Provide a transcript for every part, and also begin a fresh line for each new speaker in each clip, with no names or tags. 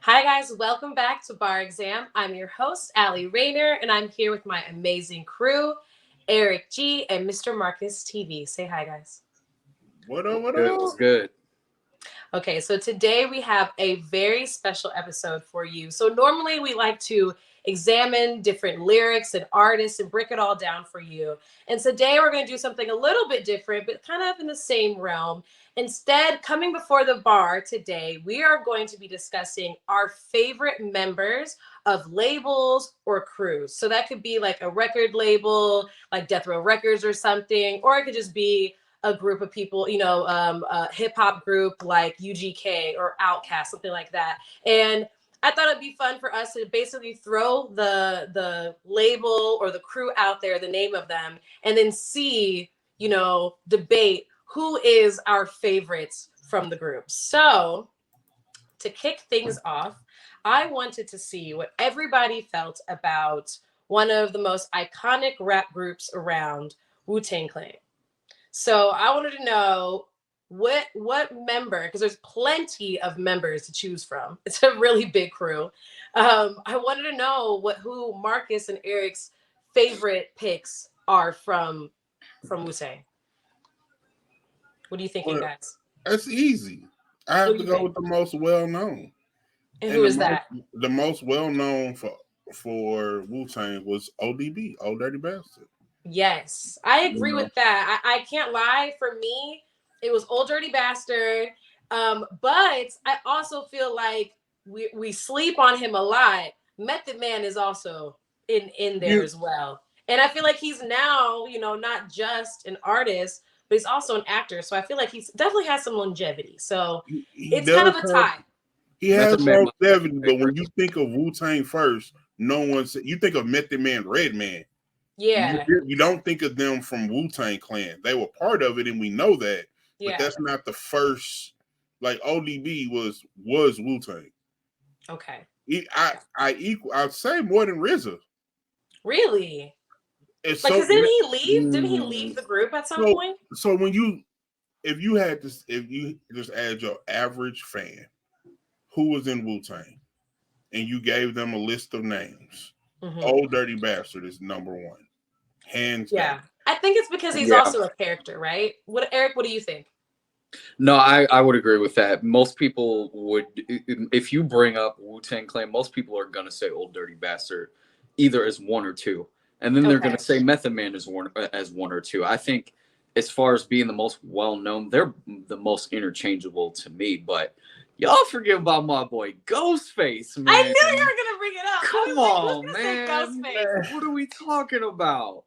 Hi, guys. Welcome back to Bar Exam. I'm your host, Allie Rayner, and I'm here with my amazing crew, Eric G. and Mr. Marcus TV. Say hi, guys.
What up? What
Good, was
up?
good.
Okay, so today we have a very special episode for you. So, normally we like to examine different lyrics and artists and break it all down for you. And today we're going to do something a little bit different, but kind of in the same realm. Instead, coming before the bar today, we are going to be discussing our favorite members of labels or crews. So, that could be like a record label, like Death Row Records or something, or it could just be a group of people, a hip hop group like UGK or Outkast, something like that. And I thought it'd be fun for us to basically throw the label or the crew out there, the name of them, and then see, debate who is our favorites from the group. So to kick things off, I wanted to see what everybody felt about one of the most iconic rap groups around, Wu-Tang Clan. So I wanted to know what member, because there's plenty of members to choose from. It's a really big crew. I wanted to know who Marcus and Eric's favorite picks are from Wu-Tang. What are you thinking,
Well,
guys?
that's easy. I
Who
have
do
to
you
go
think?
with the most well known,
And who
and
is that?
the most well known for Wu Tang was ODB, Old Dirty Bastard.
Yes, I
You
agree
know,
with that. I can't lie. For me, it was Old Dirty Bastard. But I also feel like we sleep on him a lot. Method Man is also in there
you
as well. And I feel like he's now, not just an artist, but he's also an actor. So I feel like he's definitely has some longevity. So
he
it's kind
does
of a
have
tie.
he has
Method Man was
longevity,
my
but when
favorite.
you think of Wu Tang first, no one you think of Method Man, Redman.
Yeah.
You don't think of them from Wu Tang Clan. They were part of it, and we know that, but
Yeah.
that's not the first. Like ODB was Wu Tang.
Okay.
I'd say more than RZA.
Really?
It's
Like,
so
cause didn't he leave? Didn't he leave
Mm,
the group at some
so
point?
so when you if you just add your average fan who was in Wu Tang and you gave them a list of names,
Hmm.
Old Dirty Bastard is number one, hands down.
Yeah. I think it's because he's
yeah.
also a character, right? Eric, what do you think?
No, I would agree with that. Most people would, if you bring up Wu Tang Clan, most people are going to say Old Dirty Bastard either as one or two. And then they're going
Okay.
to say Method Man as one or two. I think as far as being the most well known, they're the most interchangeable to me. But y'all forget about my boy Ghostface,
I
man.
knew you were gonna bring it up. I
Come
was like, who's
on,
gonna say
man.
Ghostface?
What are we talking about?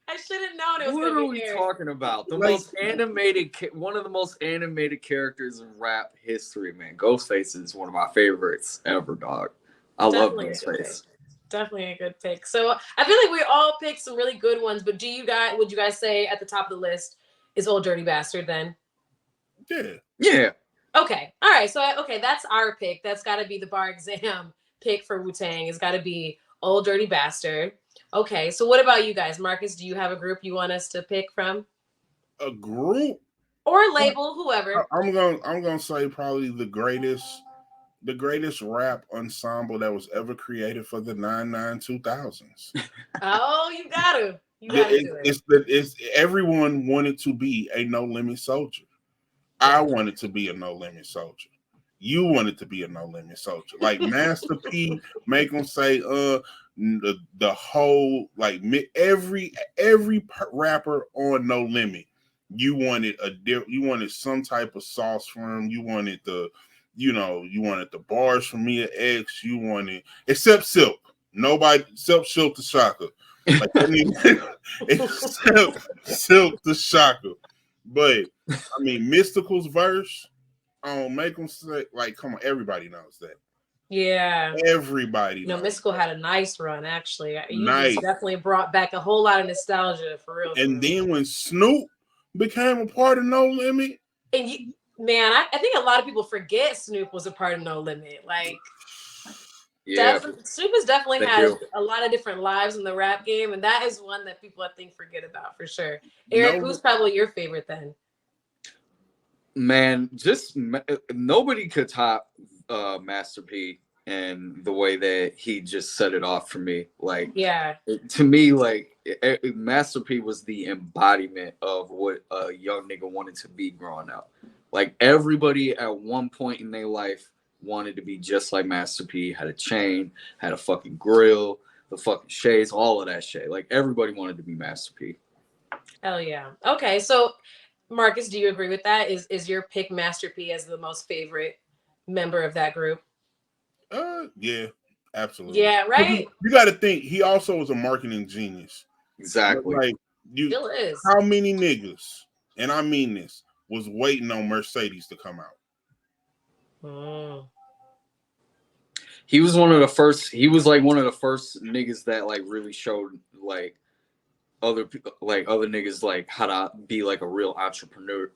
I should have known it was
What
gonna
are
be
we
Eric.
talking about? The
Like
most animated, one of the most animated characters in rap history, man. Ghostface is one of my favorites ever, dog. I love
Definitely a good pick.
Ghostface.
Definitely a good pick. So I feel like we all picked some really good ones, but would you guys say at the top of the list is Old Dirty Bastard then?
yeah,
Yeah,
Okay. All right. So okay, that's our pick. That's got to be the bar exam pick for Wu Tang. It's got to be Old Dirty Bastard. Okay. So what about you guys, Marcus? Do you have a group you want us to pick from,
a group.
or label whoever?
I'm gonna say probably the greatest rap ensemble that was ever created for the 2000s.
Oh, you gotta do it.
It's everyone wanted to be a No Limit Soldier. I
Yeah.
wanted to be a No Limit Soldier. You wanted to be a No Limit Soldier. Like Master P, make them say, the whole like every rapper on No Limit. You wanted some type of sauce from him. You wanted the bars from Mia X. You wanted except Silk. Nobody except Silk the Shocker. Like I mean, except Silk the Shocker. But I mean, Mystical's verse make them say like, come on, everybody knows that.
Yeah.
Everybody knows
Mystical
that.
had a nice run actually. You just
Nice.
definitely brought back a whole lot of nostalgia for real, for
And
real.
then when Snoop became a part of No Limit,
And man, I think a lot of people forget Snoop was a part of No Limit. Like,
yeah,
Snoop has definitely
they
had
do.
a lot of different lives in the rap game, and that is one that people I think forget about for sure. Eric,
no,
who's probably your favorite then?
Man, nobody could top Master P. and the way that he just set it off for me. Like,
Yeah.
to me, like Master P was the embodiment of what a young nigga wanted to be growing up. Like, everybody at one point in their life wanted to be just like Master P. Had a chain, had a fucking grill, the fucking shades, all of that shit. Like, everybody wanted to be Master P.
Hell yeah. Okay, so Marcus, do you agree with that? Is your pick Master P as the most favorite member of that group?
Yeah, absolutely.
Yeah, right?
You got to think he also was a marketing genius.
Exactly.
Like,
Still is.
how many niggas, and I mean this, was waiting on Mercedes to come out?
He was one of the first. He was like one of the first niggas that like really showed like other niggas like how to be like a real entrepreneurial.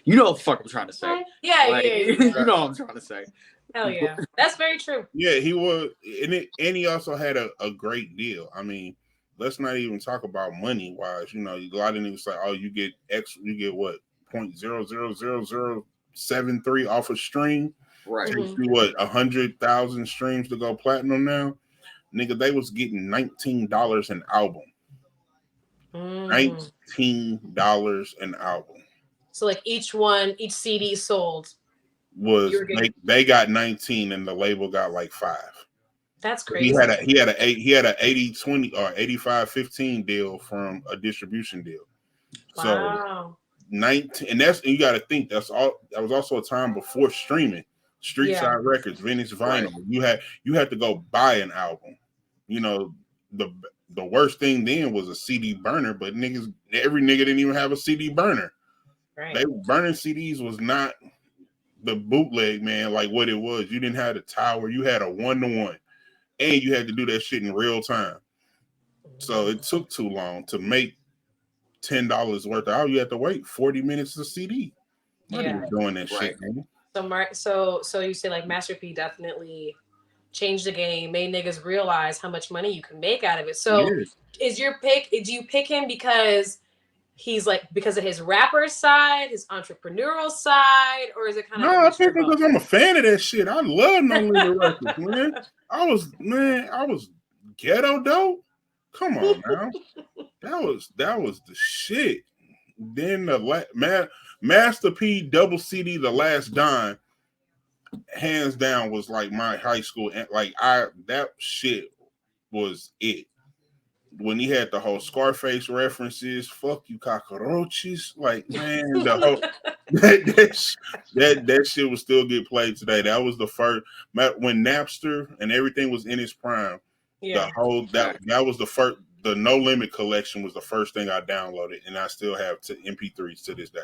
You know what the fuck I'm trying to say?
Yeah,
like,
yeah.
You know what I'm trying to say.
Hell yeah, that's very true.
Yeah, he was, and he also had a great deal. I mean, let's not even talk about money wise. You know, a lot of niggas say, "Oh, you get X, you get what 0.00073 off a stream."
Right.
Takes you what 100,000 streams to go platinum now. Nigga, they was getting $19 an album. $19 an album.
So like each CD sold
was they got 19 and the label got like 5.
That's crazy.
He had a 80-20 or 85-15 deal from a distribution deal.
Wow.
So 19, and you got to think that was also a time before streaming. Street Side Records, vintage vinyl. Right. You had to go buy an album. You know, the worst thing then was a CD burner, but every nigga didn't even have a CD burner. Right. They burning CDs was not the bootleg, man, like what it was. You didn't have the tower, you had a 1-to-1, and you had to do that shit in real time. So it took too long to make $10 worth of. You had to wait 40 minutes to CD. Not even doing that shit, man.
So you say like Master P definitely changed the game, made niggas realize how much money you can make out of it. So is your pick? Do you pick him because he's like because of his rapper side, his entrepreneurial side, or is it kind of?
No, I pick him because I'm a fan of that shit. I love No Limit Records, man. I was ghetto dope. Come on now, that was the shit. Then the Master P double CD, The Last Dime, hands down was like my high school. Like that shit was it. When he had the whole Scarface references, fuck you cockroaches, like man, the whole that shit will still get played today. That was the first when Napster and everything was in its prime. Yeah, the whole that was the first. The No Limit collection was the first thing I downloaded, and I still have MP3s to this day.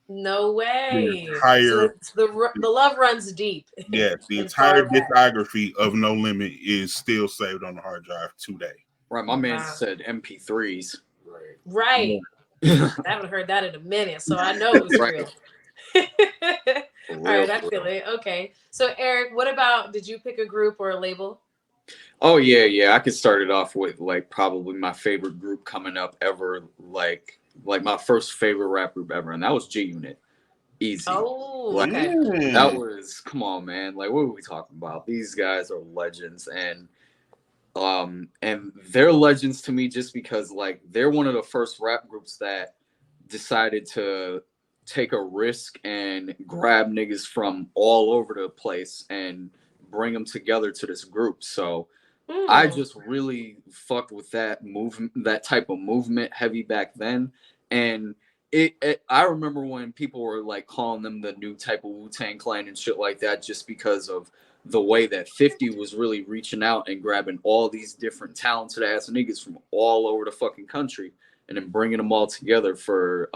No way. So the love runs deep.
Yeah, the entire discography of No Limit is still saved on the hard drive today.
Right, my man said MP3s.
Right. I haven't heard that in a minute, so I know it was real. All right, I feel it. Okay. So Eric, what about, did you pick a group or a label?
Oh yeah. I could start it off with like probably my favorite group coming up ever, like my first favorite rap group ever, and that was G Unit. Easy.
Oh,
okay. That was, come on, man. Like, what are we talking about? These guys are legends, and they're legends to me just because like they're one of the first rap groups that decided to take a risk and grab niggas from all over the place and bring them together to this group. So I just really fucked with that movement, that type of movement heavy back then. And I remember when people were like calling them the new type of Wu-Tang Clan and shit like that, just because of the way that 50 was really reaching out and grabbing all these different talented ass niggas from all over the fucking country and then bringing them all together for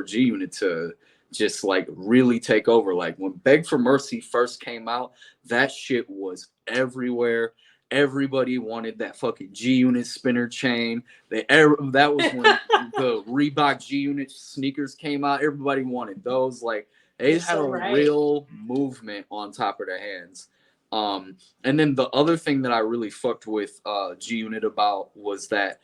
G Unit to just like really take over. Like when Beg for Mercy first came out, that shit was everywhere. Everybody wanted that fucking G Unit spinner chain. That was when the Reebok G Unit sneakers came out. Everybody wanted those. Like they had a real movement on top of their hands. And then the other thing that I really fucked with G Unit about was that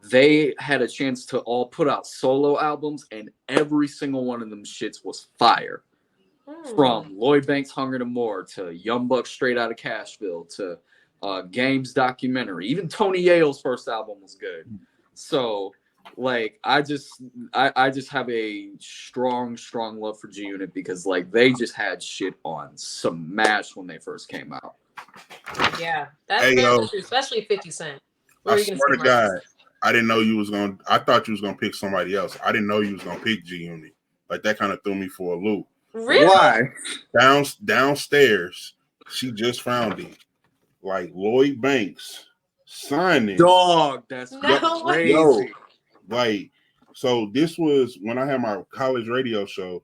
they had a chance to all put out solo albums, and every single one of them shits was fire. From Lloyd Banks' Hunger to More to Young Buck Straight Outta Cashville to Games documentary. Even Tony Yayo's first album was good. So like I just have a strong love for G Unit because like they just had shit on Smash when they first came out.
Yeah, that's very true, especially 50 Cent.
I swear to God, I didn't know you was gonna. I thought you was gonna pick somebody else. I didn't know you was gonna pick G Unit. Like that kind of threw me for a loop.
Really?
Why?
Downstairs, she just found it. Like Lloyd Banks signed it.
Dog, that's crazy.
Yo, like, so this was when I had my college radio show,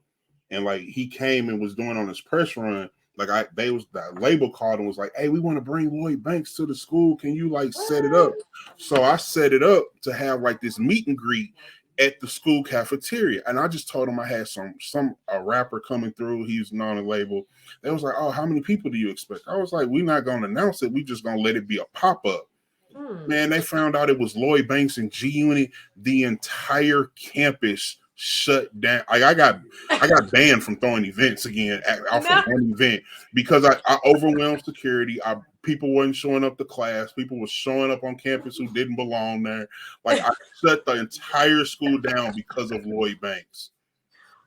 and like he came and was doing on his press run. Like the label called and was like, "Hey, we want to bring Lloyd Banks to the school. Can you like set it up?" So I set it up to have like this meet and greet at the school cafeteria, and I just told him I had a rapper coming through. He's on the label. They was like, "Oh, how many people do you expect?" I was like, "We're not gonna announce it. We just gonna let it be a pop up." Man, they found out it was Lloyd Banks and G Unit. The entire campus shut down. Like I got banned from throwing events again off of one event because I overwhelmed security. People wasn't showing up to class. People were showing up on campus who didn't belong there. Like I shut the entire school down because of Lloyd Banks.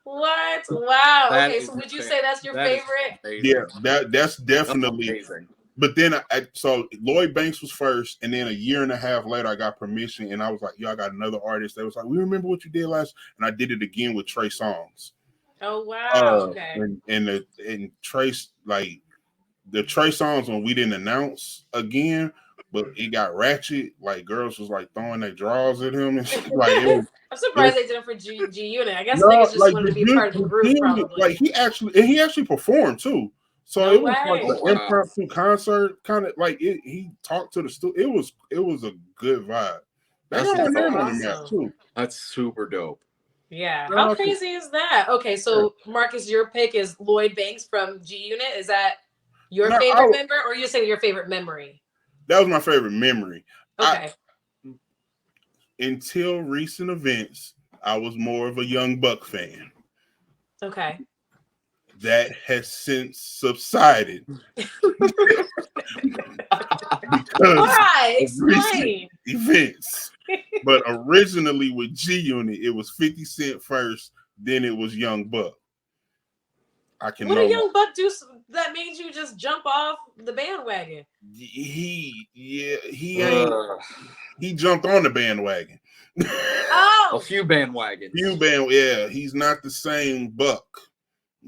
What? Wow.
That
okay, so would you say that's your favorite?
Yeah, that's definitely amazing. But then so Lloyd Banks was first, and then a year and a half later, I got permission, and I was like, "Yo, I got another artist." They was like, "We remember what you did last," and I did it again with Trey Songz.
Oh wow! Okay.
And Trace, like the Trey Songz when we didn't announce again, but it got ratchet. Like girls was like throwing their drawers at him and shit. Like
I'm surprised they did it for G Unit. I guess niggas just wanted to be part of the group. Probably.
Like he actually performed too. So it was like an impromptu concert, kind of like it. He talked to the studio. It was a good vibe.
That's
awesome.
Too. That's super dope.
Yeah. How crazy is that? Okay, so Marcus, your pick is Lloyd Banks from G Unit. Is that your favorite member, or you say your favorite memory?
That was my favorite memory.
Okay.
Until recent events, I was more of a Young Buck fan.
Okay.
That has since subsided.
All right, explain.
Events. But originally with G Unit, it was 50 Cent first, then it was Young Buck.
What did Young Buck do that made you just jump off the bandwagon?
He jumped on the bandwagon.
Oh,
a few bandwagons.
Yeah, he's not the same Buck.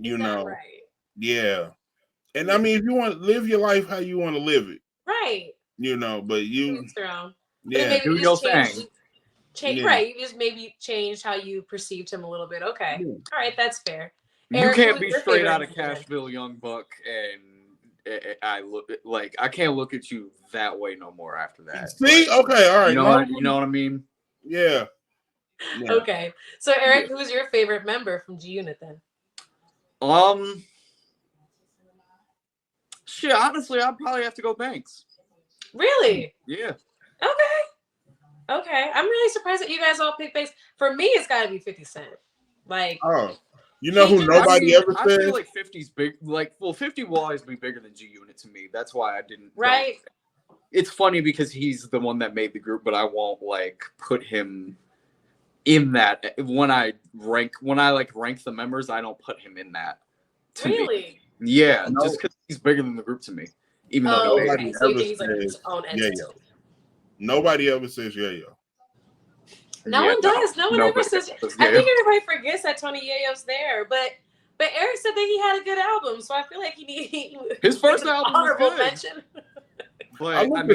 You know,
right?
Yeah, and I mean, if you want to live your life how you want to live it,
right?
You know, but you,
yeah,
do your thing.
Right? You just maybe changed how you perceived him a little bit. Okay, all right, that's fair.
Eric, you can't be straight out of Cashville, Young Buck, and I can't look at you that way no more after that.
See, okay, all right,
you know what I mean?
Yeah.
Okay, so Eric, who's your favorite member from G Unit then?
Shit, honestly, I'd probably have to go Banks.
Really?
Yeah.
Okay. I'm really surprised that you guys all picked Banks. For me, it's got to be 50 Cent. Like,
you know who nobody ever said?
I feel like 50's big. Like, well, 50 will always be bigger than G Unit to me. That's why I didn't.
Right.
It's funny because he's the one that made the group, but I won't like put him in that. When I rank the members, I don't put him in that.
Really?
Me. Yeah, just because he's bigger than the group to me. Even though
nobody ever says Yayo.
Nobody ever says Yayo.
No one does. No one ever says. I think everybody forgets that Tony Yayo's there, but Eric said that he had a good album, so I feel like he needs
his first album.
Honorable mention.
But I look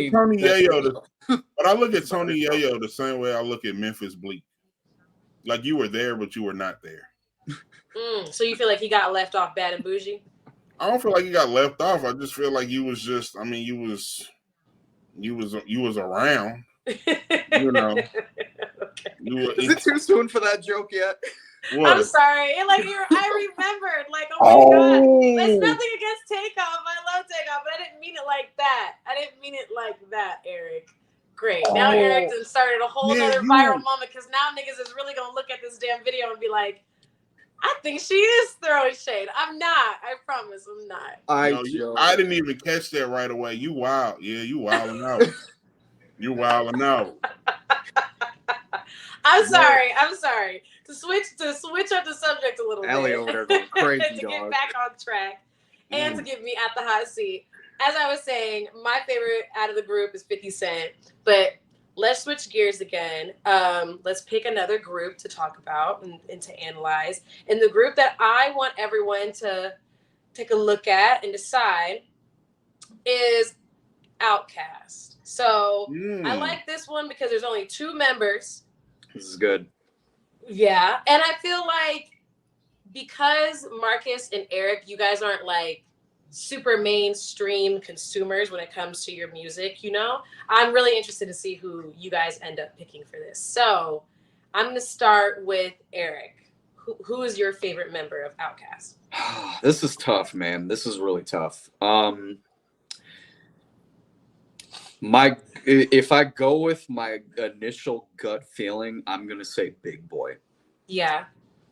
at Tony Yayo the same way I look at Memphis Bleek. Like you were there, but you were not there.
So you feel like he got left off Bad and Bougie?
I don't feel like he got left off. I just feel like you was just. I mean, you was around. You know.
Is it too soon for that joke yet?
What? I'm sorry. I remembered. Like, oh my god. It's nothing against Takeoff. I love Takeoff, but I didn't mean it like that. Eric. Great. Now Eric started a whole other viral moment because now niggas is really gonna look at this damn video and be like, I think she is throwing shade. I'm not. I promise I'm not.
I didn't even catch that right away. You wild. Yeah, you wilding out. You wilding out.
I'm sorry. I'm sorry. To switch up the subject a little
Allie
bit.
over there going crazy,
to
dog.
get back on track and to get me at the hot seat. As I was saying, my favorite out of the group is 50 Cent. But let's switch gears again. Let's pick another group to talk about and to analyze. And the group that I want everyone to take a look at and decide is Outkast. So I like this one because there's only 2 members.
This is good.
Yeah. And I feel like because Marcus and Eric, you guys aren't like super mainstream consumers when it comes to your music, you know, I'm really interested to see who you guys end up picking for this. So I'm going to start with Eric. Who is your favorite member of Outkast?
This is tough, man. This is really tough. If I go with my initial gut feeling, I'm gonna say Big Boy.
Yeah.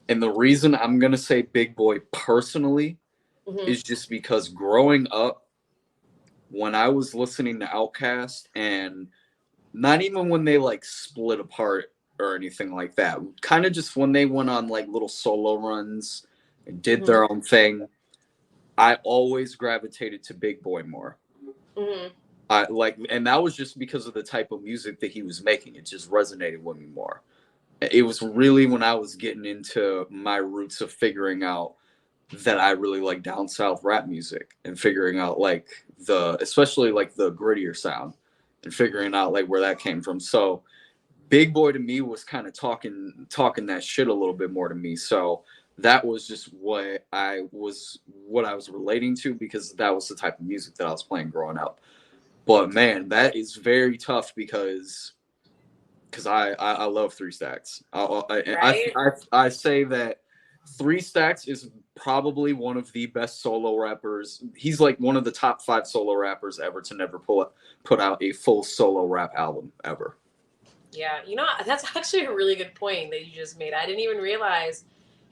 And the reason I'm gonna say Big Boy personally is just because growing up, when I was listening to Outkast, and not even when they like split apart or anything like that, kind of just when they went on like little solo runs and did their own thing, I always gravitated to Big Boy more. And that was just because of the type of music that he was making. It just resonated with me more. It was really when I was getting into my roots of figuring out that I really like down south rap music and figuring out like especially like the grittier sound and figuring out like where that came from. So Big Boy to me was kind of talking that shit a little bit more to me. So that was just what I was relating to, because that was the type of music that I was playing growing up. But man, that is very tough because I love 3 Stacks. I say that 3 Stacks is probably one of the best solo rappers. He's like one of the top 5 solo rappers ever to never put out a full solo rap album ever.
Yeah, you know, that's actually a really good point that you just made. I didn't even realize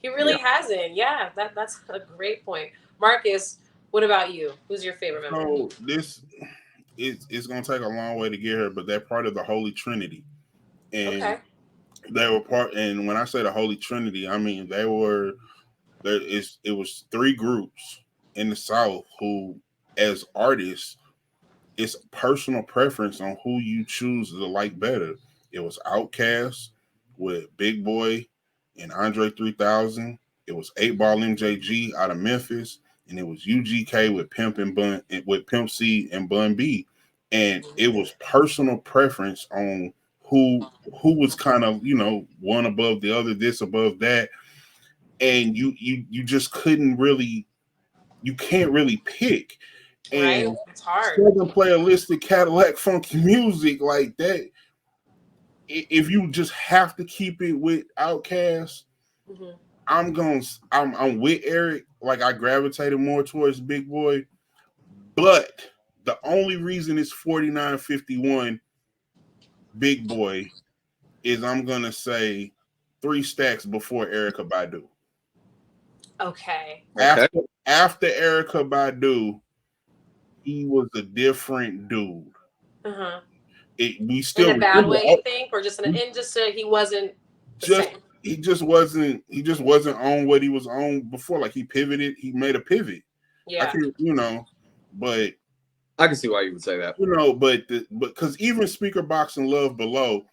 he really hasn't. Yeah, that's a great point. Marcus, what about you? Who's your favorite member?
So this it's going to take a long way to get here, but they're part of the Holy Trinity. And they were part, and when I say the Holy Trinity, I mean it was 3 groups in the South who, as artists, it's personal preference on who you choose to like better. It was Outkast with Big Boy and Andre 3000. It was 8Ball MJG out of Memphis, and it was UGK with Pimp C and Bun B. And it was personal preference on who was kind of, you know, one above the other, this above that. And you just couldn't really, you can't really pick. And
right, it's hard.
Southern playalistic Cadillac funky music like that, if you just have to keep it with Outkast, I'm with Eric. Like, I gravitated more towards Big Boy, but the only reason it's 49-51 Big Boy is I'm gonna say 3 Stacks before Erykah Badu.
Okay.
After Erykah Badu, he was a different dude. We still
in a bad way, you think, or just he wasn't
he just wasn't on what he was on before. Like, he pivoted, he made a pivot.
Yeah,
but
I can see why you would say that.
But because even Speakerboxxx and Love Below,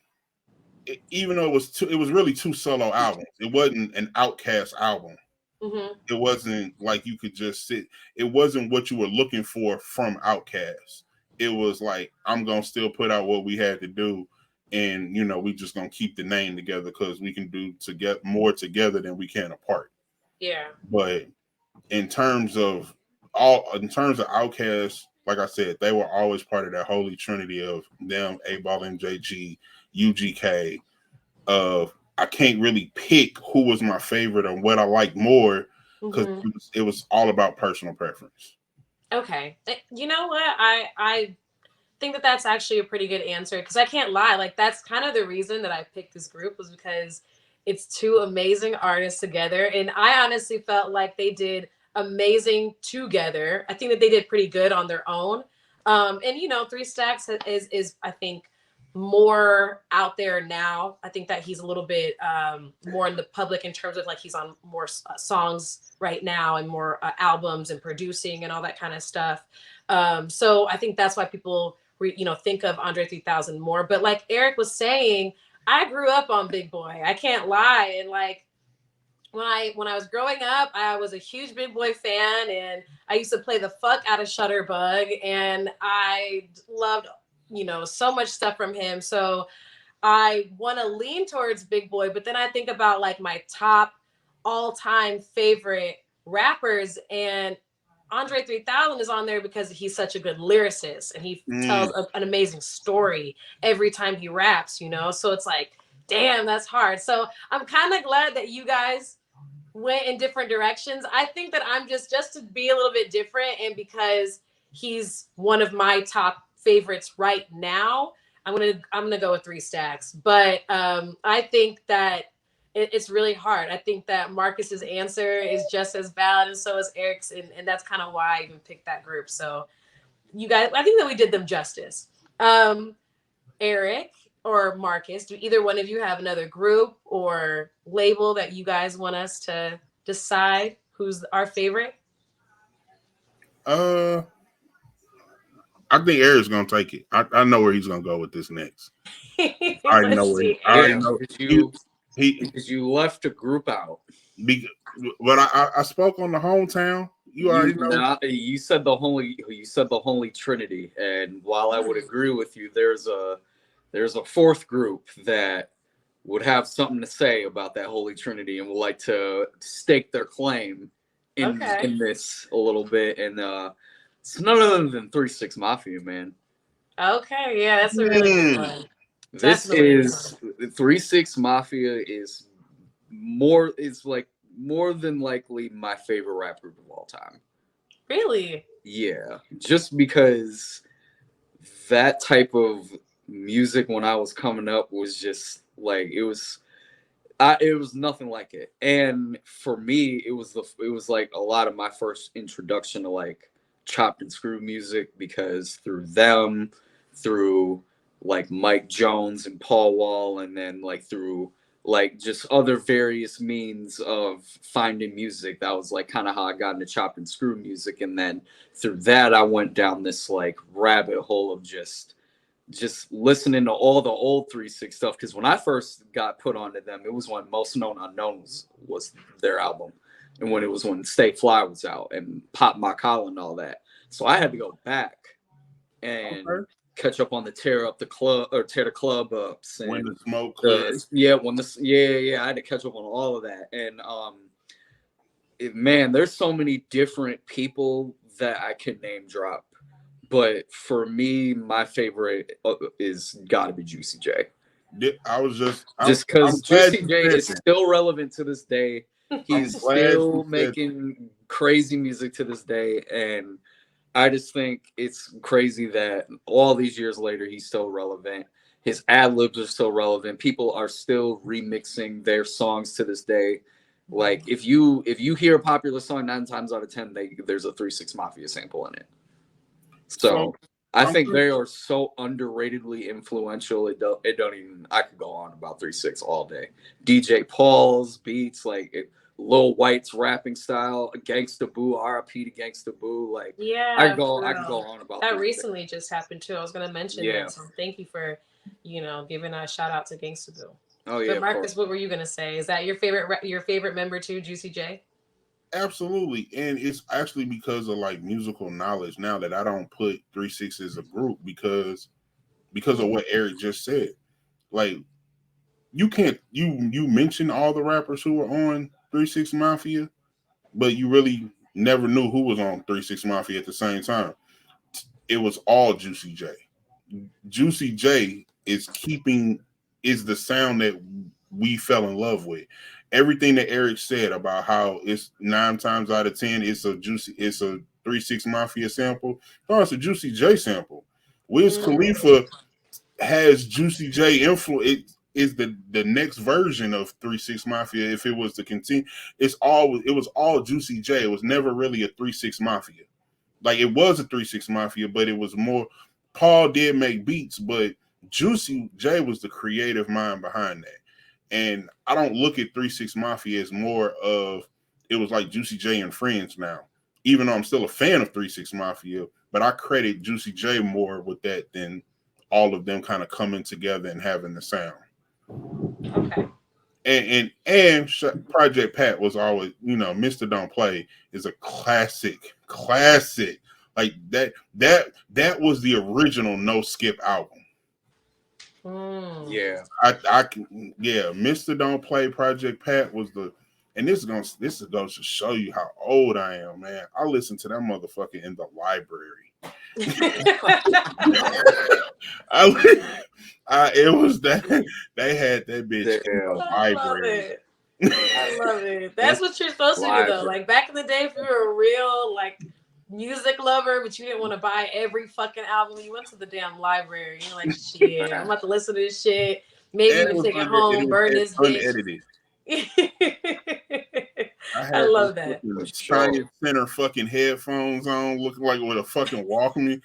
even though it was really 2 solo albums, it wasn't an Outkast album. It wasn't like you could just sit. It wasn't what you were looking for from Outkast. It was like, I'm gonna still put out what we had to do, and we just gonna keep the name together because we can do more together than we can apart.
Yeah.
But in terms of Outkast, like I said, they were always part of that holy trinity of them, 8Ball MJG, UGK. I can't really pick who was my favorite or what I like more, because it was all about personal preference.
Okay. You know what? I think that that's actually a pretty good answer, because I can't lie. Like, that's kind of the reason that I picked this group, was because It's two amazing artists together. And I honestly felt like they did amazing together. I think that they did pretty good on their own. And you know, Three Stacks is I think more out there now. I think that he's a little bit more in the public in terms of like he's on more songs right now and more albums and producing and all that kind of stuff. So I think that's why people think of Andre 3000 more. But like Eric was saying, I grew up on Big Boy. I can't lie. And like when I was growing up, I was a huge Big Boy fan, and I used to play the fuck out of Shutterbug, and I loved so much stuff from him. So I want to lean towards Big Boy, but then I think about like my top all-time favorite rappers, and Andre 3000 is on there because he's such a good lyricist and he tells an amazing story every time he raps, so it's like, damn, that's hard. So I'm kind of glad that you guys went in different directions. I think that I'm just to be a little bit different, and because he's one of my top favorites right now, I'm gonna go with Three Stacks. But I think that it's really hard. I think that Marcus's answer is just as valid, and so is Eric's, and that's kind of why I even picked that group. So you guys, I think that we did them justice. Eric or Marcus, do either one of you have another group or label that you guys want us to decide who's our favorite?
I think Eric's gonna take it. I know where he's gonna go with this next. I know where
because you left a group out.
But I spoke on the hometown. You already know.
You said the Holy Trinity, and while I would agree with you, there's a fourth group that would have something to say about that Holy Trinity and would like to stake their claim in this a little bit, and it's none other than 3 6 Mafia, man.
Okay, yeah, that's a really good one.
This is 3 6 Mafia is more than likely my favorite rap group of all time.
Really?
Yeah, just because that type of music when I was coming up was just like it was nothing like it. And for me, it was like a lot of my first introduction to like chopped and screwed music, because through them, through like Mike Jones and Paul Wall, and then like through like just other various means of finding music, that was like kind of how I got into chopped and screwed music. And then through that, I went down this like rabbit hole of just listening to all the old 3 6 stuff, because when I first got put onto them, it was when Most Known Unknown was their album, and when Stay Fly was out and Pop My Collar and all that. So I had to go back and catch up on the tear the club ups and
when the smoke clears.
I had to catch up on all of that. And man, there's so many different people that I can name drop, but for me, my favorite is gotta be Juicy J.
I was just
because Juicy J is still relevant to this day. He's still making crazy music to this day, and I just think it's crazy that all these years later, he's still relevant. His ad-libs are still relevant. People are still remixing their songs to this day. Like if you hear a popular song, 9 times out of 10, there's a 3 6 Mafia sample in it. So I think they are so underratedly influential. It don't even. I could go on about 3 6 all day. DJ Paul's beats, like Lil White's rapping style, Gangsta Boo, R.I.P. to Gangsta Boo. Like,
yeah,
I could go on about
that. Recently just happened too. I was gonna mention that. So thank you for giving a shout out to Gangsta Boo.
Oh yeah.
But Marcus, what were you gonna say? Is that your favorite member too, Juicy J?
Absolutely, and it's actually because of like musical knowledge now that I don't put 3 6 as a group because of what Eric just said. Like, you can't you mentioned all the rappers who were on 3 6 Mafia, but you really never knew who was on 3 6 Mafia at the same time. It was all Juicy J. Juicy J is the sound that we fell in love with. Everything that Eric said about how it's 9 times out of 10 it's a 3 6 Mafia sample. No, it's a Juicy J sample. Wiz Khalifa has Juicy J influence. is the next version of 3 6 Mafia. If it was to continue, it was all Juicy J. It was never really a 3 6 Mafia. Like it was a 3 6 Mafia, but it was more. Paul did make beats, but Juicy J was the creative mind behind that. And I don't look at 3 6 Mafia as more of it was like Juicy J and Friends now. Even though I'm still a fan of 3 6 Mafia, but I credit Juicy J more with that than all of them kind of coming together and having the sound.
Okay.
And Project Pat was always, Mr. Don't Play is a classic. Like that was the original No Skip album.
Yeah.
Mr. Don't Play, Project Pat was and this goes to show you how old I am, man. I listened to that motherfucker in the library. It was that they had that bitch in the library.
I love it. That's what you're supposed to do, though. Like back in the day, if you were a real like music lover, but you didn't want to buy every fucking album, you went to the damn library. You're like, shit, I'm about to listen to this shit. Maybe even take it home, burn this bitch.
Unedited.
I love that.
Giant center fucking headphones on, looking like with a fucking Walkman.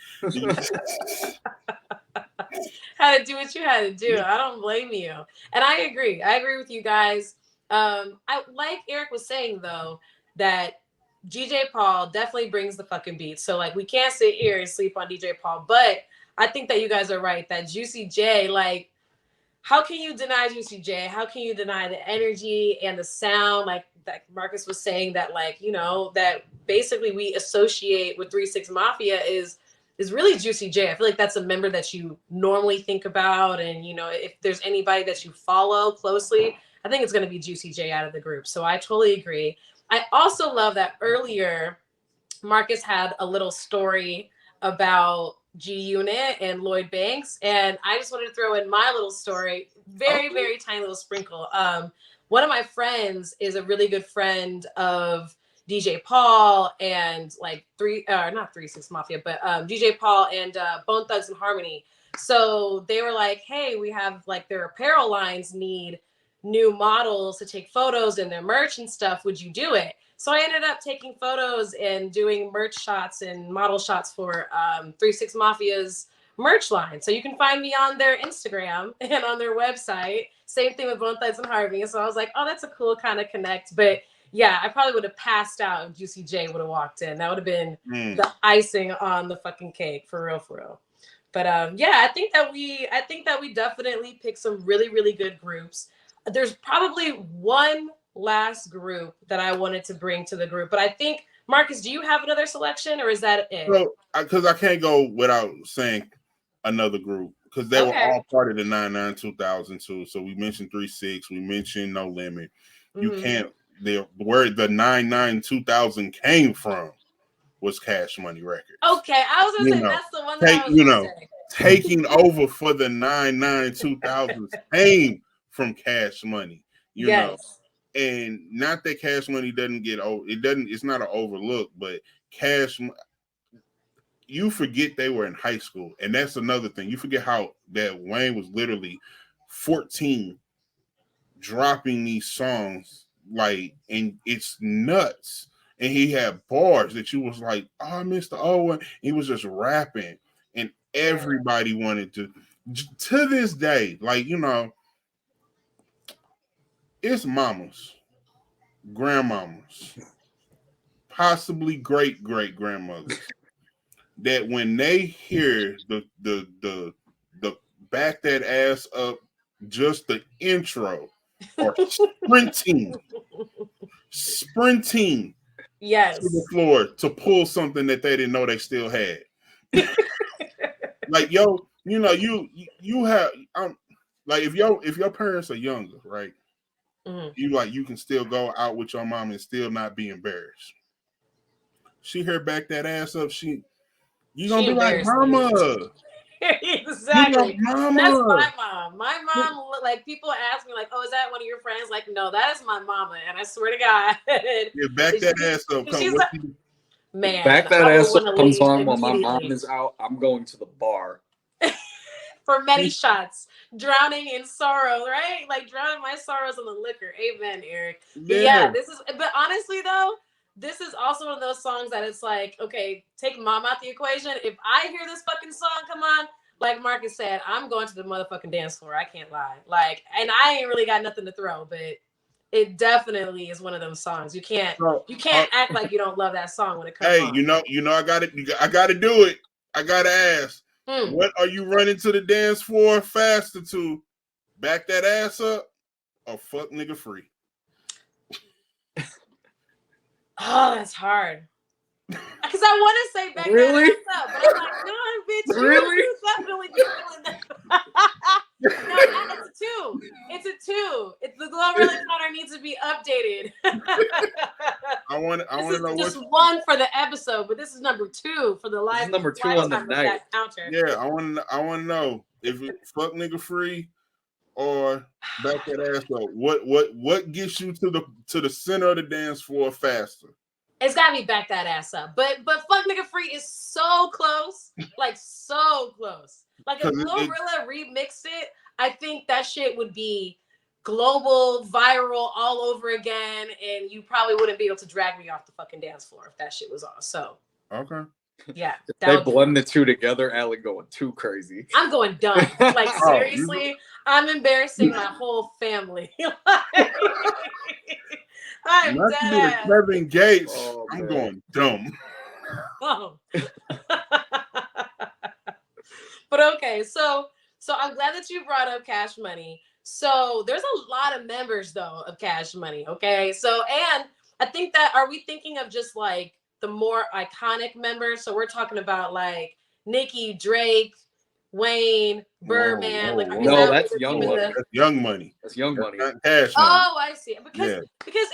Had to do what you had to do. I don't blame you. And I agree. I agree with you guys. I like Eric was saying though, that DJ Paul definitely brings the fucking beats. So like we can't sit here and sleep on DJ Paul, but I think that you guys are right that Juicy J, like, how can you deny Juicy J? How can you deny the energy and the sound? Like that Marcus was saying that, like, that basically we associate with 3 6 Mafia is really Juicy J. I feel like that's a member that you normally think about. And, if there's anybody that you follow closely, I think it's going to be Juicy J out of the group. So I totally agree. I also love that earlier Marcus had a little story about G-Unit and Lloyd Banks. And I just wanted to throw in my little story, very tiny little sprinkle. One of my friends is a really good friend of DJ Paul and like not 3 6 Mafia, but DJ Paul and Bone Thugs and Harmony. So they were like, hey, we have like their apparel lines need new models to take photos in their merch and stuff. Would you do it? So I ended up taking photos and doing merch shots and model shots for 3 6 Mafia's merch line. So you can find me on their Instagram and on their website. Same thing with Bone Thugs and Harvey. So I was like, oh, that's a cool kind of connect. But yeah, I probably would have passed out if Juicy J would have walked in. That would have been the icing on the fucking cake, for real. But I think that we definitely picked some really, really good groups. There's probably one last group that I wanted to bring to the group, but I think, Marcus, do you have another selection, or is that it?
So, because I can't go without saying another group, because they were all part of the 99 2002. So we mentioned 3 6, we mentioned No Limit. You can't. Where the 99 2000 came from was Cash Money Records.
Okay, I was gonna say that's the one that I was gonna say.
Taking over for the 99 2000s came from Cash Money. You know. And not that Cash Money doesn't get old. It's not an overlook, but you forget they were in high school. And that's another thing. You forget how that Wayne was literally 14 dropping these songs, like, and it's nuts. And he had bars that you was like, oh, Mr. Owen. He was just rapping. And everybody wanted to this day, like, it's mamas, grandmamas, possibly great grandmothers that when they hear the back that ass up, just the intro, or sprinting
yes
to the floor to pull something that they didn't know they still had. Like, yo, you have like if your parents are younger, right? You can still go out with your mom and still not be embarrassed. She heard back that ass up. You gonna be like, mama.
Exactly.
Mama.
That's my mom. My mom, like, people ask me, like, oh, is that one of your friends? Like, no, that is my mama. And I swear to God.
Yeah, back that ass up.
Man,
back that ass up comes on while my mom is out. I'm going to the bar.
for many shots, drowning in sorrow, right? Like drowning my sorrows in the liquor. Amen, Eric. But yeah, but honestly though, this is also one of those songs that it's like, okay, take mom out the equation. If I hear this fucking song come on, like Marcus said, I'm going to the motherfucking dance floor. I can't lie. Like, and I ain't really got nothing to throw, but it definitely is one of those songs. You can't act like you don't love that song when it comes on.
Hey, I got it. I got to do it. I got to ask. What are you running to the dance floor faster to? Back that ass up or fuck nigga free?
Oh, that's hard. Because I want to say back that ass up, but I'm like, no, bitch, you definitely be feeling that. No, it's a 2. It's a 2. It's the Glorilla counter needs to be updated.
I want to know
just 1 for the episode, but this is number 2 for the live.
This is number 2 on the night.
Counter.
Yeah, I want to know if it fuck nigga free or back that ass up. What gets you to the center of the dance floor faster?
It's gotta be back that ass up. But fuck nigga free is so close. Like so close. Like if Glorilla remixed it, I think that shit would be global, viral all over again, and you probably wouldn't be able to drag me off the fucking dance floor if that shit was on. So
okay.
Yeah.
They blend the two together, Allie going too crazy.
I'm going dumb. Like seriously, I'm embarrassing my whole family. I'm
not
dead ass.
Kevin Gates. Oh, I'm going dumb.
Oh. But okay, so I'm glad that you brought up Cash Money. So there's a lot of members though of Cash Money. Okay, so and I think that are we thinking of just like the more iconic members? So we're talking about like Nicki, Drake, Wayne, Birdman.
That's Young Money.
That's Young Money.
That's Young Money.
Not Cash Money.
Oh, I see. Because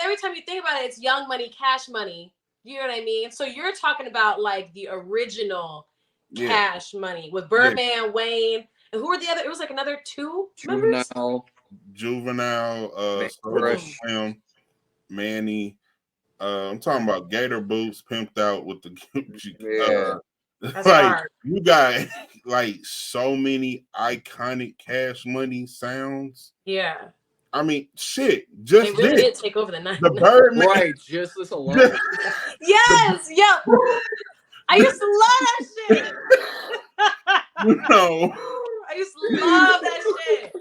every time you think about it, it's Young Money, Cash Money. You know what I mean? So you're talking about like the original Cash Money with Birdman, Wayne, and who were the other? It was like another 2 members.
Juvenile, Slim, Manny. I'm talking about Gator Boots pimped out with the Gucci.
That's
like
hard.
You got like so many iconic Cash Money sounds.
Yeah.
I mean, shit. Just
they really did take over the night.
The Birdman,
right? Just this alone.
Yes. I used to love that shit. I used to love that shit.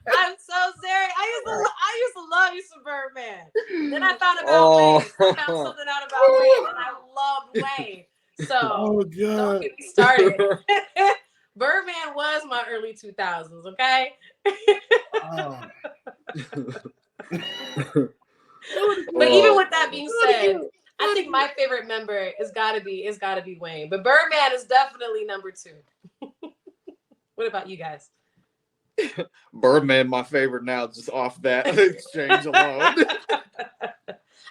I'm so serious. I used to love you some Birdman. Then I found about Wayne. I found something out about Wayne, and I loved Wayne. So don't get me started. Birdman was my early 2000s. Okay. But even with that being said, I think my favorite member is gotta be Wayne. But Birdman is definitely number 2. What about you guys?
Birdman, my favorite now, just off that exchange alone.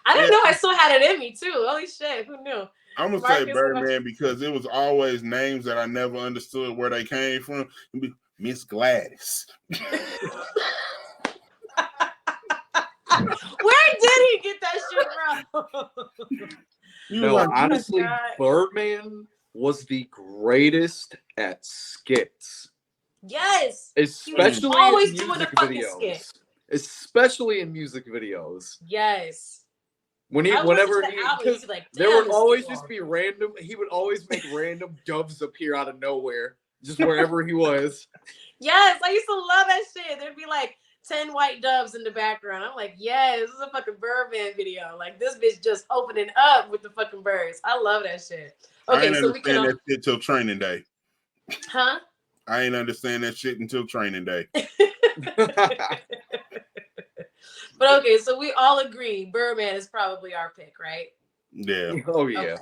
I didn't know I still had it in me too. Holy shit, who knew?
I'm gonna say Birdman because it was always names that I never understood where they came from. Miss Gladys.
Where did he get that shit from?
No, honestly, Birdman was the greatest at skits.
Yes.
Especially in music videos. Especially in music videos.
Yes.
Whenever there would always just be random, he would always make random doves appear out of nowhere, just wherever he was.
Yes, I used to love that shit. There'd be like 10 white doves in the background. I'm like, yeah, this is a fucking Birdman video. Like this bitch just opening up with the fucking birds. I love that shit. Okay,
I ain't understand that shit till training day.
Huh?
I ain't understand that shit until training day.
But okay, so we all agree Birdman is probably our pick, right?
Yeah.
Oh yeah.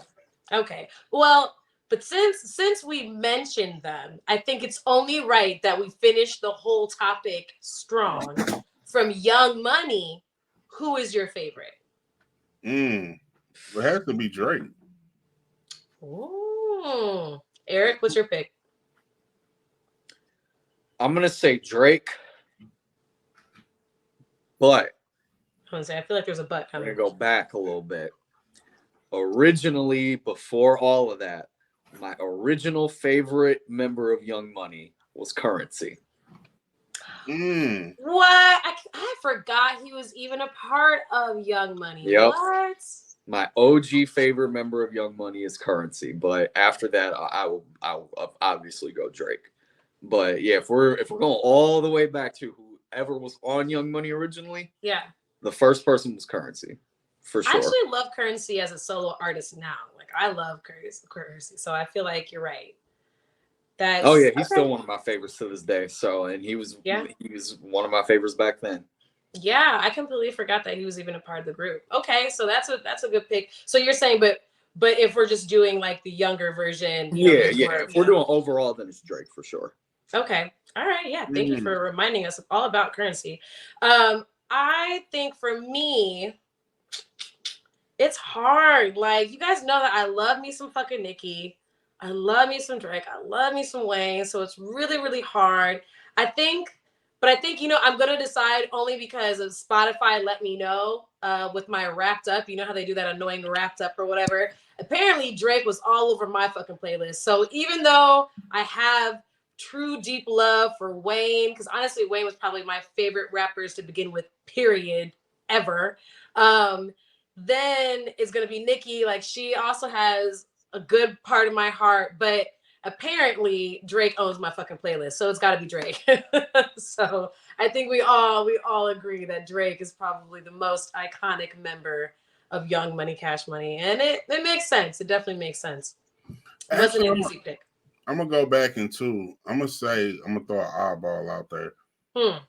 Okay. Well, but since we mentioned them, I think it's only right that we finish the whole topic strong. From Young Money, who is your favorite?
It has to be Drake.
Ooh. Eric, what's your pick?
I'm gonna say Drake, but
I feel like there's a but coming.
I'm gonna go back a little bit. Originally, before all of that, my original favorite member of Young Money was Currency.
What? I forgot he was even a part of Young Money.
Yep.
What?
My OG favorite member of Young Money is Currency, but after that, I will obviously go Drake. But yeah, if we're going all the way back to whoever was on Young Money originally,
Yeah.
the first person was Currency, for sure.
I actually love Currency as a solo artist now. Like I love Currency, so I feel like you're right. That's
oh yeah, he's still one of my favorites to this day. So, and he was one of my favorites back then.
Yeah, I completely forgot that he was even a part of the group. Okay, so that's a good pick. So you're saying, but if we're just doing like the younger version,
If we're doing overall, then it's Drake for sure.
Okay, all right, yeah. Thank you for reminding us all about Currency. I think for me, it's hard. Like you guys know that I love me some fucking Nicki. I love me some Drake. I love me some Wayne. So it's really, really hard. I think, I'm going to decide only because of Spotify let me know with my Wrapped Up. You know how they do that annoying Wrapped Up or whatever? Apparently, Drake was all over my fucking playlist. So even though I have true deep love for Wayne, because honestly, Wayne was probably my favorite rappers to begin with, period, ever. Then it's going to be Nicki. Like she also has a good part of my heart, but apparently Drake owns my fucking playlist, so it's got to be Drake. So I think we all agree that Drake is probably the most iconic member of Young Money, Cash Money, and it makes sense. It definitely makes sense. It wasn't an easy pick.
I'm gonna go back into. I'm gonna throw an eyeball out there.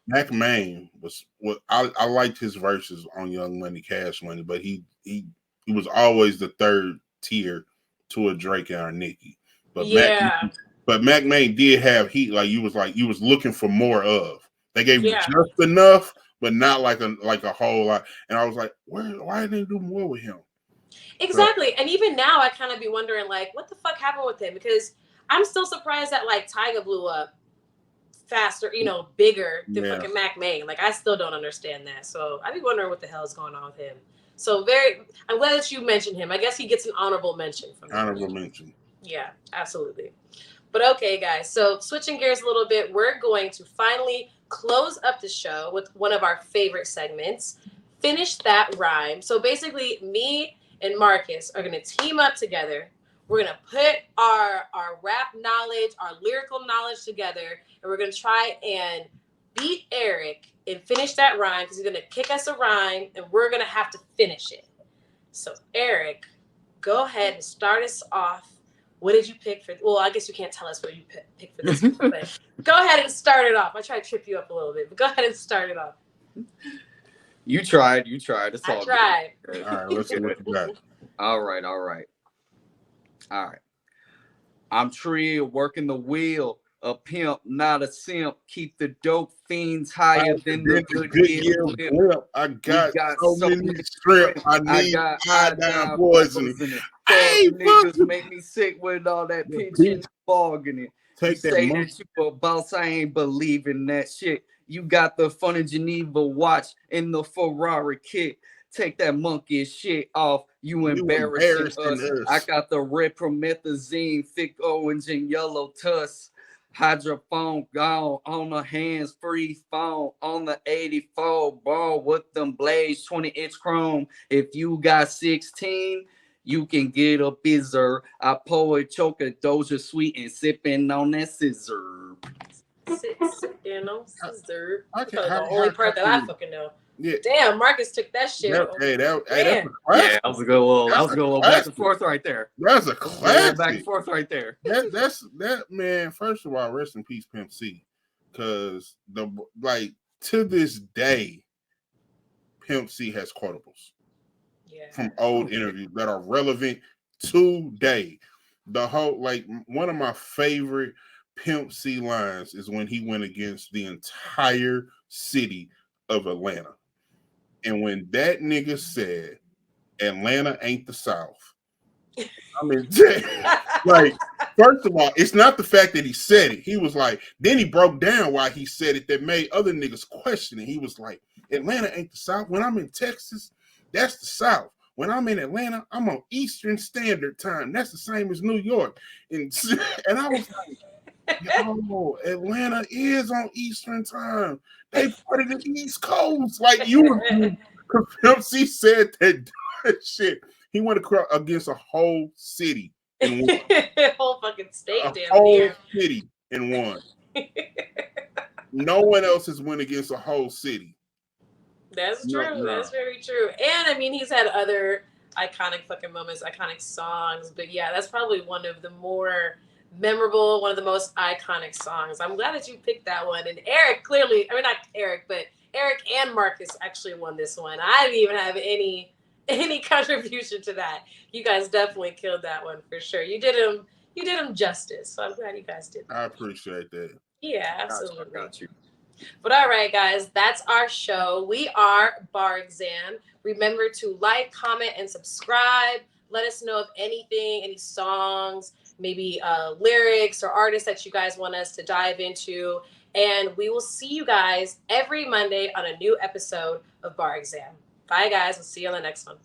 Mac Main was what I liked his verses on Young Money, Cash Money, but he was always the third tier to a Drake and a Nicki. But
yeah.
Mac Main did have heat. Like you was looking for more of. They gave you just enough, but not like a whole lot. And I was like, why didn't they do more with him?
Exactly. So, and even now I kind of be wondering like, what the fuck happened with him? Because I'm still surprised that like Tyga blew up faster, bigger than fucking Mac Main. Like I still don't understand that. So I be wondering what the hell is going on with him. So I'm glad that you mentioned him. I guess he gets an honorable mention from
honorable mention.
Yeah, absolutely. But okay, guys. So switching gears a little bit, we're going to finally close up the show with one of our favorite segments, Finish That Rhyme. So basically, me and Marcus are going to team up together. We're going to put our rap knowledge, our lyrical knowledge together, and we're going to try and beat Eric and finish that rhyme because he's going to kick us a rhyme, and we're going to have to finish it. So, Eric, go ahead and start us off. What did you pick for? Well, I guess you can't tell us what you picked for this one, but go ahead and start it off. I try to trip you up a little bit, but go ahead and start it off.
You tried. It's all
I tried.
Good. All right, let's see what you got.
All right. I'm Tree working the wheel. A pimp, not a simp. Keep the dope fiends higher than the Goodyear whip.
I got so many strips. I need iodine poison.
Hey, niggas make me sick with all that pitch and fog in it.
Take that
say that you a boss, I ain't believing that shit. You got the fun in Geneva watch in the Ferrari kit. Take that monkey shit off. You embarrassing us. I got the red promethazine, thick orange and yellow tusk. Hydrophone gone on the hands, free phone on the 84 ball with them blades, 20-inch chrome. If you got 16, you can get a bizzer. I pour a choke a Doja sweet and sipping on that scissor.
Sipping on scissor. That's the only part that I fucking know.
Yeah.
Damn, Marcus took that shit.
That
was a good little back and forth right there.
That's a classic.
Back and forth right there.
That man. First of all, rest in peace, Pimp C, because to this day, Pimp C has quotables from old interviews that are relevant today. The whole one of my favorite Pimp C lines is when he went against the entire city of Atlanta. And when that nigga said Atlanta ain't the South, I mean, first of all, it's not the fact that he said it. He was like, then he broke down why he said it that made other niggas question it. He was like, Atlanta ain't the South. When I'm in Texas, that's the South. When I'm in Atlanta, I'm on Eastern Standard Time. That's the same as New York. And I was like, yo, Atlanta is on Eastern Time. They part of the East Coast. Like you, Pimp C said that shit. He went across against a whole city and won.
Whole fucking state,
A
damn
whole
near.
city and won. No one else has won against a whole city.
That's true. No. That's very true. And I mean, he's had other iconic fucking moments, iconic songs. But yeah, that's probably one of the more memorable, one of the most iconic songs. I'm glad that you picked that one. And Eric clearly, I mean, not Eric, but Eric and Marcus actually won this one. I didn't even have any contribution to that. You guys definitely killed that one for sure. You did him justice. So I'm glad you guys did that.
I appreciate that.
Yeah, absolutely.
Got you.
But all right, guys, that's our show. We are Bar Exam. Remember to like, comment, and subscribe. Let us know if anything, any songs, maybe lyrics or artists that you guys want us to dive into. And we will see you guys every Monday on a new episode of Bar Exam. Bye, guys. We'll see you on the next one.